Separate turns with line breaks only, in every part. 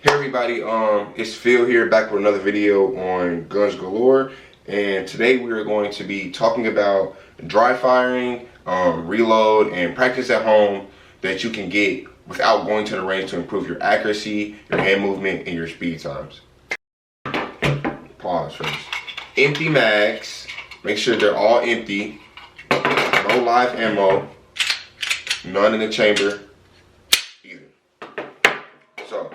Hey everybody, it's Phil here, back with another video on Guns Galore, and today we are going to be talking about dry firing, reload, and practice at home that you can get without going to the range to improve your accuracy, your hand movement, and your speed times. Pause first. Empty mags, make sure they're all empty, no live ammo, none in the chamber either. So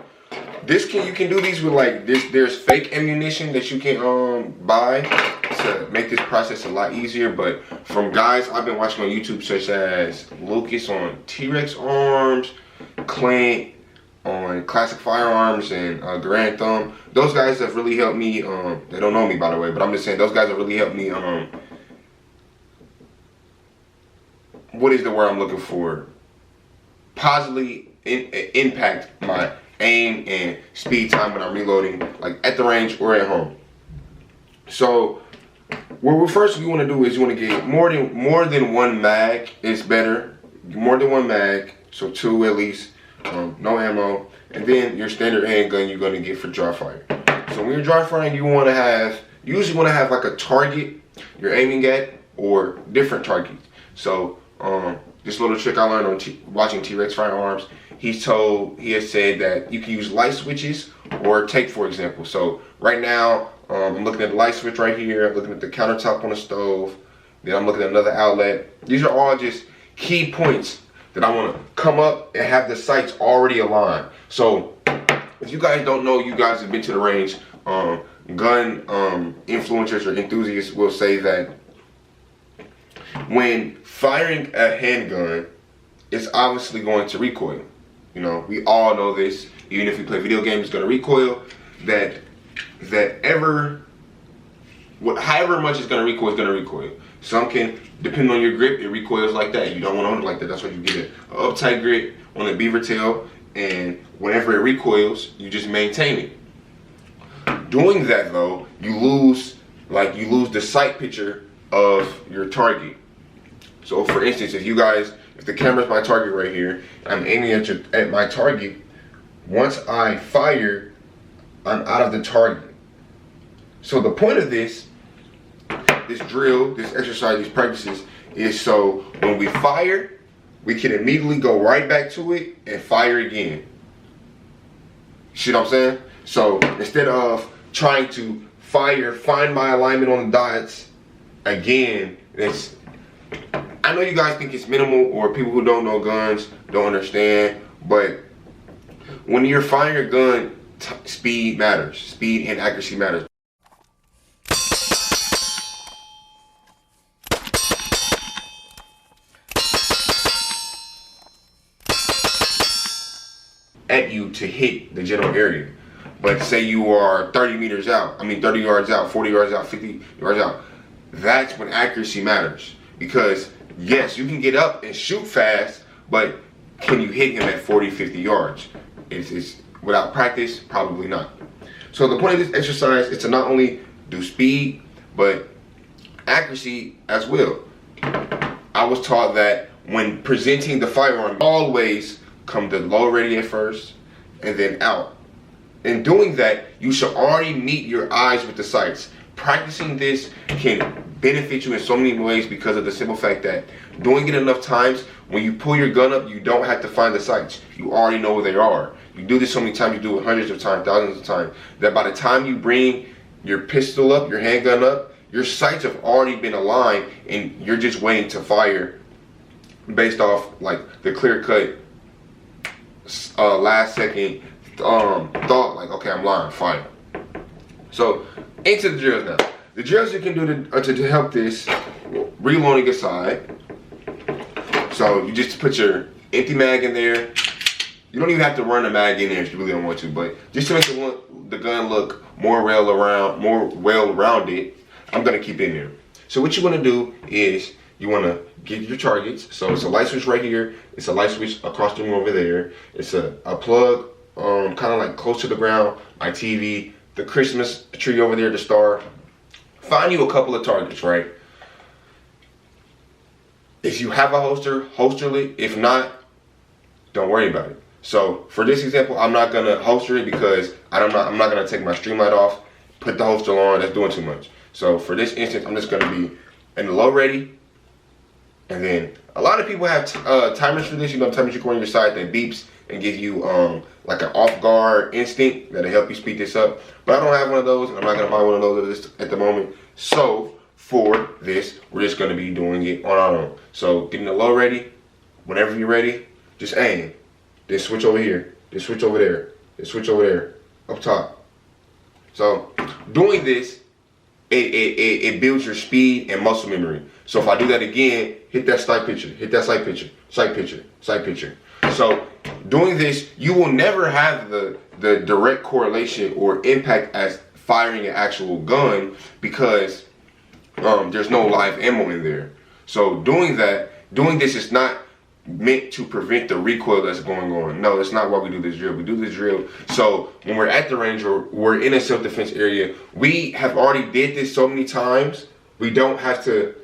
you can do these with like this. There's fake ammunition that you can buy to make this process a lot easier. But from guys I've been watching on YouTube, such as Lucas on T-Rex Arms, Clint on Classic Firearms, and Grand Thumb, those guys have really helped me. They don't know me, by the way, but I'm just saying those guys have really helped me. What is the word I'm looking for? Positively impact my aim and speed time when I'm reloading, like at the range or at home. So what we want to do is you want to get more than one mag. It's better, more than one mag, so 2 at least, no ammo, and then your standard handgun you're going to get for dry fire. So when you're dry firing, you usually want to have like a target you're aiming at or different targets. So this little trick I learned on watching T-Rex Firearms, he has said that you can use light switches or take, for example. So right now, I'm looking at the light switch right here, I'm looking at the countertop on the stove, then I'm looking at another outlet. These are all just key points that I want to come up and have the sights already aligned. So if you guys don't know, you guys have been to the range, gun influencers or enthusiasts will say that when firing a handgun, it's obviously going to recoil. You know, we all know this. Even if you play video games, it's going to recoil. However much it's going to recoil, it's going to recoil. Some can, depending on your grip, it recoils like that. You don't want to hold it like that. That's why you get an uptight grip on the beaver tail, and whenever it recoils, you just maintain it. Doing that though, you lose the sight picture of your target. So for instance, if the camera's my target right here, I'm aiming at my target, once I fire, I'm out of the target. So the point of this drill, this exercise, these practices, is so when we fire, we can immediately go right back to it and fire again. See what I'm saying? So instead of trying to find my alignment on the dots again, I know you guys think it's minimal, or people who don't know guns don't understand, but when you're firing your gun, speed matters. Speed and accuracy matters. At you to hit the general area. But say you are 30 yards out, 40 yards out, 50 yards out. That's when accuracy matters. Because yes, you can get up and shoot fast, but can you hit him at 40, 50 yards? It's without practice, probably not. So the point of this exercise is to not only do speed, but accuracy as well. I was taught that when presenting the firearm, always come the low ready at first and then out. In doing that, you should already meet your eyes with the sights. Practicing this can benefit you in so many ways because of the simple fact that doing it enough times, when you pull your gun up, you don't have to find the sights. You already know where they are. You do this so many times, you do it hundreds of times, thousands of times, that by the time you bring your pistol up, your handgun up, your sights have already been aligned and you're just waiting to fire based off like the clear-cut last second thought, like, okay, I'm lying, fire. So into the drills now. The drills you can do to help this, reloading aside. So you just put your empty mag in there. You don't even have to run the mag in there if you really don't want to, but just to make the gun look more well-rounded, I'm gonna keep it in there. So what you wanna do is you wanna get your targets. So it's a light switch right here. It's a light switch across the room over there. It's a plug kind of like close to the ground, my TV, the Christmas tree over there, the star. Find you a couple of targets, right? If you have a holster, holster it. If not, don't worry about it. So for this example, I'm not gonna holster it because I'm not gonna take my Streamlight off, put the holster on. That's doing too much. So for this instance, I'm just gonna be in the low ready, and then a lot of people have timers for this. You know, timers you go on your side that beeps and give you like an off guard instinct that'll help you speed this up. But I don't have one of those, and I'm not gonna buy one of those at the moment. So for this, we're just gonna be doing it on our own. So getting the low ready, whenever you're ready, just aim. Then switch over here, then switch over there, then switch over there, up top. So doing this, it builds your speed and muscle memory. So if I do that again, hit that sight picture, hit that sight picture, sight picture, sight picture. So doing this, you will never have the direct correlation or impact as firing an actual gun because there's no live ammo in there. So doing this is not meant to prevent the recoil that's going on. No, that's not why we do this drill. We do this drill so when we're at the range or we're in a self-defense area, we have already did this so many times, we don't have to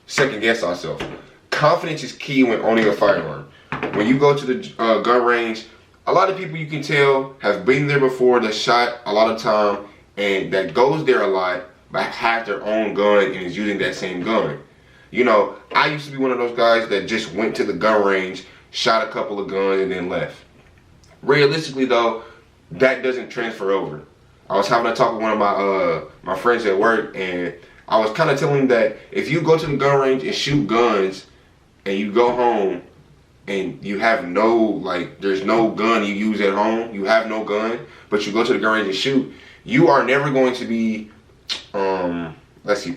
second guess ourselves. Confidence is key when owning a firearm. When you go to the gun range, a lot of people you can tell have been there before, that shot a lot of time, and that goes there a lot, but have their own gun and is using that same gun. You know, I used to be one of those guys that just went to the gun range, shot a couple of guns, and then left. Realistically, though, that doesn't transfer over. I was having a talk with one of my friends at work, and I was kind of telling him that if you go to the gun range and shoot guns, and you go home, and you have no, like, there's no gun you use at home, you have no gun, but you go to the gun range and shoot, you are never going to be,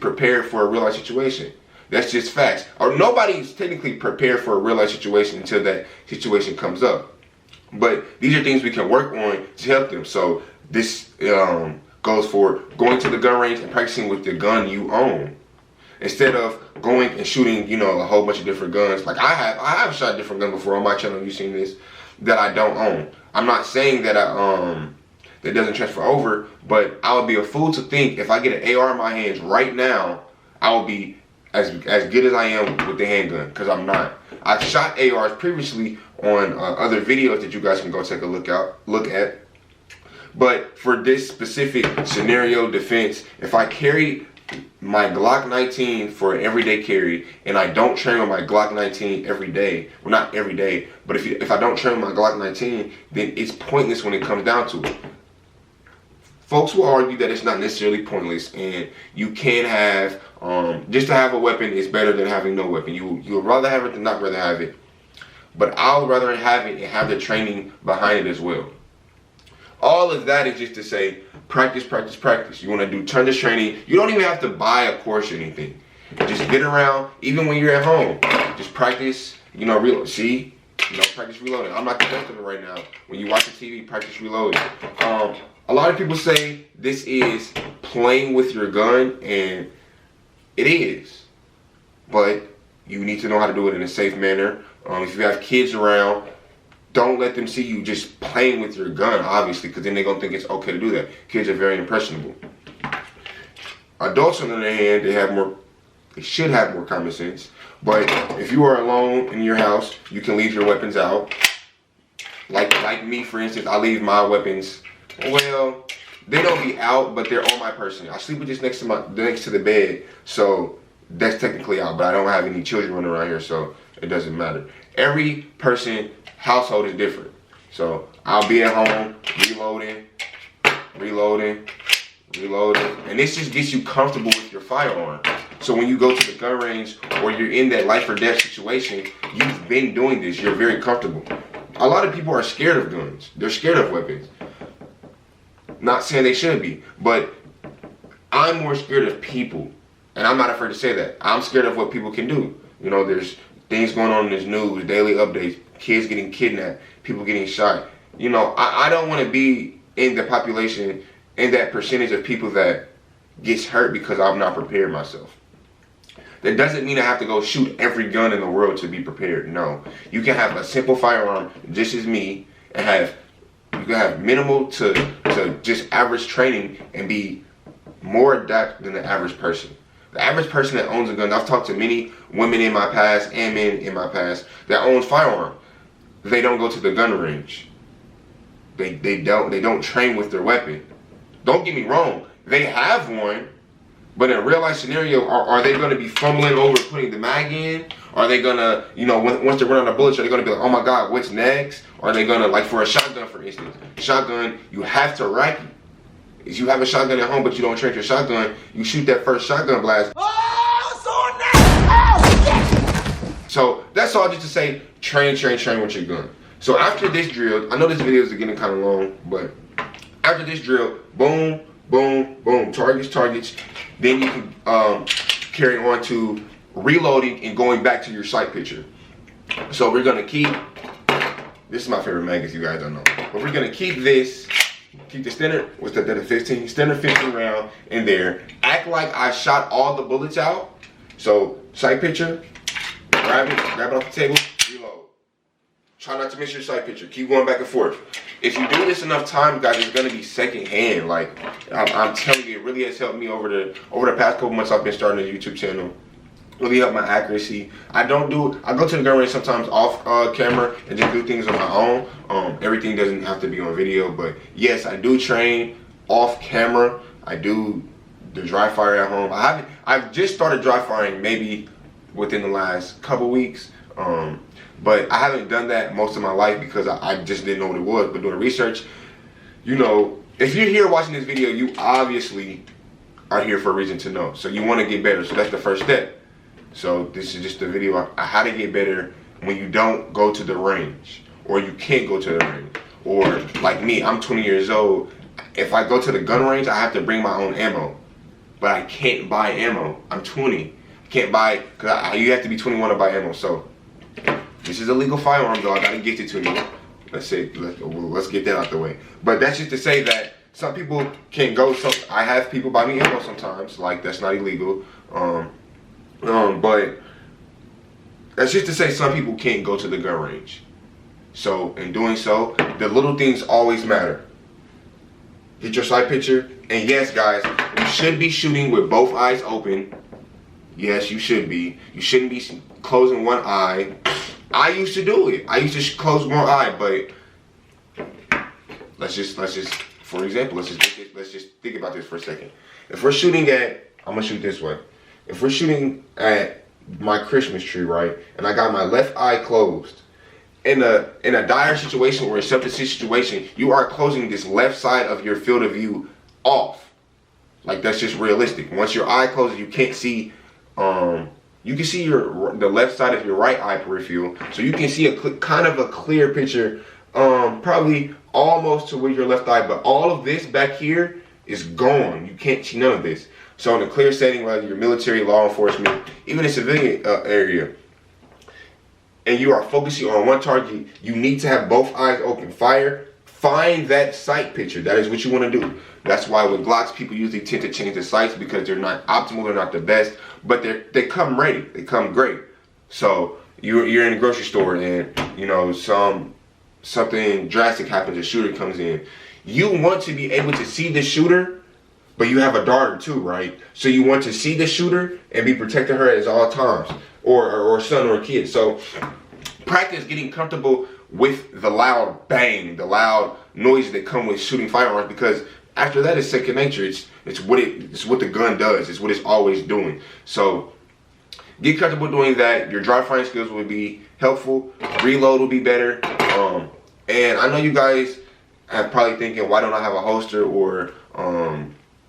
prepared for a real life situation. That's just facts. Or nobody's technically prepared for a real life situation until that situation comes up. But these are things we can work on to help them. So this goes for going to the gun range and practicing with the gun you own, instead of going and shooting, you know, a whole bunch of different guns. Like I have shot different guns before on my channel. You've seen this, that I don't own. I'm not saying that that doesn't transfer over, but I would be a fool to think if I get an AR in my hands right now, I will be as good as I am with the handgun, because I'm not. I've shot ARs previously on other videos that you guys can go take a look at. But for this specific scenario defense, if I carry my Glock 19 for an everyday carry and I don't train with my Glock 19 every day, well, not every day, but if I don't train with my Glock 19, then it's pointless when it comes down to it. Folks will argue that it's not necessarily pointless, and you can have, just to have a weapon is better than having no weapon. You'd rather have it than not rather have it. But I would rather have it and have the training behind it as well. All of that is just to say, practice, practice, practice. You want to do turn-based training. You don't even have to buy a course or anything. Just get around, even when you're at home. Just practice, you know, practice reloading. I'm not conducting it right now. When you watch the TV, practice reloading. A lot of people say this is playing with your gun, and it is. But you need to know how to do it in a safe manner. If you have kids around, don't let them see you just playing with your gun, obviously, because then they're going to think it's okay to do that. Kids are very impressionable. Adults, on the other hand, they should have more common sense. But if you are alone in your house, you can leave your weapons out. Like me, for instance, I leave my weapons, well, they don't be out, but they're on my person. I sleep with this next to the bed, so that's technically out, but I don't have any children running around here, so it doesn't matter. Every person household is different. So I'll be at home reloading, and this just gets you comfortable with your firearm. So when you go to the gun range or you're in that life or death situation, you've been doing this, you're very comfortable. A lot of people are scared of guns. They're scared of weapons. Not saying they shouldn't be, but I'm more scared of people. And I'm not afraid to say that. I'm scared of what people can do. You know, there's things going on in this news, daily updates, kids getting kidnapped, people getting shot. You know, I don't want to be in the population, in that percentage of people that gets hurt because I've not prepared myself. That doesn't mean I have to go shoot every gun in the world to be prepared. No. You can have a simple firearm, just as me, and you can have minimal to just average training and be more adept than the average person. The average person that owns a gun, I've talked to many women in my past and men in my past that owns firearm. they don't go to the gun range. They don't train with their weapon. Don't get me wrong, they have one, but in a real life scenario, are they going to be fumbling over putting the mag in? Are they going to, you know, once they run out of bullets, are they going to be like, oh my God, what's next? Or are they going to, like for a shotgun, for instance, shotgun, you have to rack it. If you have a shotgun at home, but you don't train your shotgun, you shoot that first shotgun blast. Oh, so nice! Oh, shit! So that's all just to say, train with your gun. So after this drill, I know this video is getting kind of long, but after this drill, boom, boom, boom, targets. Then you can carry on to reloading and going back to your sight picture. So we're gonna keep, this is my favorite mag, if you guys don't know, but we're gonna keep this, keep the standard, what's that, 15, standard 15 round in there. Act like I shot all the bullets out. So sight picture, grab it off the table, reload. Try not to miss your sight picture. Keep going back and forth. If you do this enough times, guys, it's gonna be second hand. Like I'm telling you, it really has helped me over the past couple months. I've been starting a YouTube channel. Really helped my accuracy. I go to the gun range sometimes off camera and just do things on my own. Everything doesn't have to be on video, but yes, I do train off camera. I do the dry fire at home. I've just started dry firing maybe within the last couple weeks. But I haven't done that most of my life because I just didn't know what it was. But doing research, you know, if you're here watching this video, you obviously are here for a reason to know. So you want to get better. So that's the first step. So this is just a video on how to get better when you don't go to the range, or you can't go to the range. Or like me, I'm 20 years old. If I go to the gun range, I have to bring my own ammo. But I can't buy ammo. I'm 20. I can't buy, because you have to be 21 to buy ammo. So this is a legal firearm, though. I gotta gift it to you. Let's get that out the way. But that's just to say that some people can't go. So I have people buy me ammo sometimes. Like, that's not illegal. But that's just to say some people can't go to the gun range. So in doing so, the little things always matter. Get your sight picture. And yes, guys, you should be shooting with both eyes open. Yes, you should be. You shouldn't be closing one eye. I used to do it. I used to close one eye, but let's just for example, let's just think about this for a second. If we're shooting at, I'm gonna shoot this way. If we're shooting at my Christmas tree, right, and I got my left eye closed, in a dire situation or a self-defense situation, you are closing this left side of your field of view off. Like, that's just realistic. Once your eye closes, you can't see. You can see the left side of your right eye peripheral, so you can see kind of a clear picture, probably almost to where your left eye, but all of this back here is gone. You can't see none of this. So in a clear setting, whether you're military, law enforcement, even a civilian area, and you are focusing on one target, you need to have both eyes open. Find that sight picture. That is what you want to do. That's why with Glocks, people usually tend to change the sights because they're not optimal, they're not the best, but they come ready, they come great. So you're in a grocery store and you know something drastic happens, a shooter comes in. You want to be able to see the shooter, but you have a daughter too, right? So you want to see the shooter and be protecting her at all times, or son or kid. So practice getting comfortable with the loud bang, the loud noises that come with shooting firearms, because after that it's second nature. It's what the gun does. It's what it's always doing. So get comfortable doing that. Your dry firing skills will be helpful. Reload will be better. And I know you guys are probably thinking, why don't I have a holster or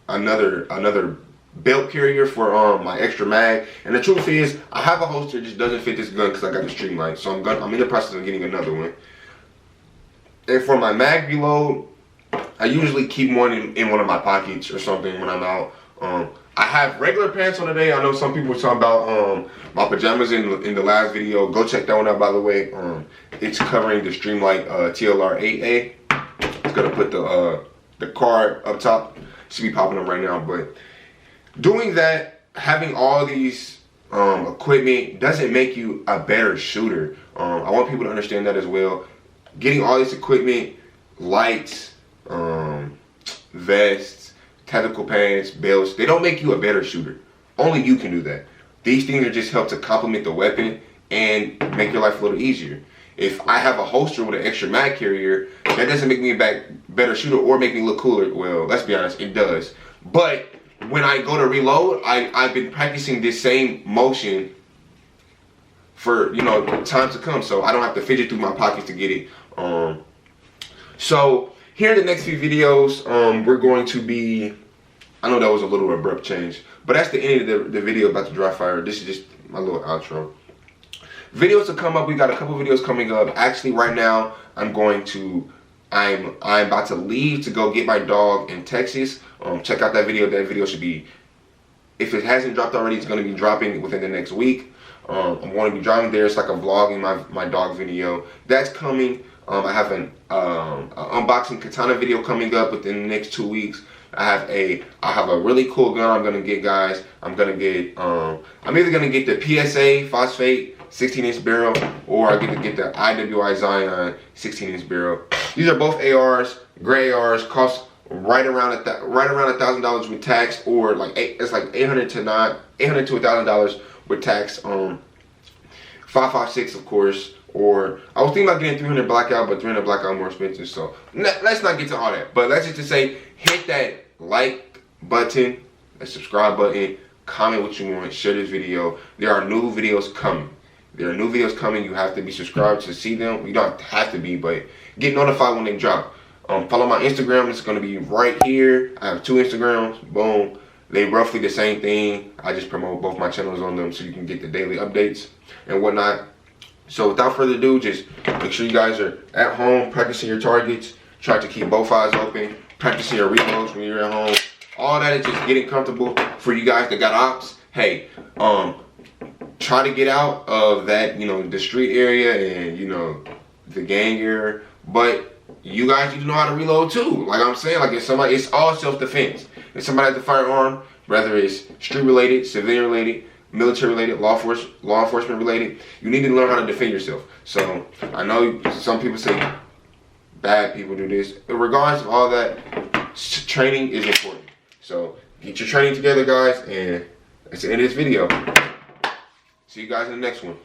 another belt carrier for my extra mag? And the truth is, I have a holster, it just doesn't fit this gun because I got the Streamlight. So I'm in the process of getting another one. And for my mag reload, I usually keep one in one of my pockets or something when I'm out. I have regular pants on today. I know some people were talking about my pajamas in the last video. Go check that one out, by the way. It's covering the Streamlight TLR 8A. It's gonna put the card up top. Should be popping up right now. But doing that, having all these equipment doesn't make you a better shooter. I want people to understand that as well. Getting all this equipment, lights, vests, tactical pants, belts, they don't make you a better shooter. Only you can do that. These things are just help to complement the weapon and make your life a little easier. If I have a holster with an extra mag carrier, that doesn't make me a better shooter or make me look cooler. Well, let's be honest, it does. But when I go to reload, I've been practicing this same motion for, you know, time to come, so I don't have to fidget through my pockets to get it. So here in the next few videos, we're going to be, I know that was a little abrupt change, but that's the end of the video about the dry fire. This is just my little outro. Videos to come up, we got a couple videos coming up. Actually, right now, I'm about to leave to go get my dog in Texas. Check out that video. That video should be, if it hasn't dropped already, it's going to be dropping within the next week. I'm going to be driving there. It's like a vlogging my dog video. That's coming. I have an unboxing katana video coming up within the next 2 weeks. I have a really cool gun I'm gonna get, guys. I'm either gonna get the PSA Phosphate 16-inch barrel, or I get to get the IWI Zion 16-inch barrel. These are both ARs, gray ARs, cost right around $1,000 with tax, or it's like $800 to $1,000 with tax. 5.56, of course. Or I was thinking about getting 300 blackout, but 300 blackout more expensive. So let's not get to all that. But let's just say, hit that like button, that subscribe button, comment what you want, share this video. There are new videos coming. You have to be subscribed to see them. You don't have to be, but get notified when they drop. Follow my Instagram. It's going to be right here. I have 2 Instagrams. Boom. They roughly the same thing. I just promote both my channels on them so you can get the daily updates and whatnot. So without further ado, just make sure you guys are at home practicing your targets. Try to keep both eyes open. Practicing your reloads when you're at home. All that is just getting comfortable. For you guys that got ops, hey, try to get out of that, you know, the street area and, you know, the gang area. But you guys need to know how to reload too. Like I'm saying, like it's all self-defense. If somebody has a firearm, whether it's street related, civilian related, military related, law enforcement related, you need to learn how to defend yourself. So I know some people say bad people do this. In regards to all that, training is important. So get your training together, guys, and that's the end of this video. See you guys in the next one.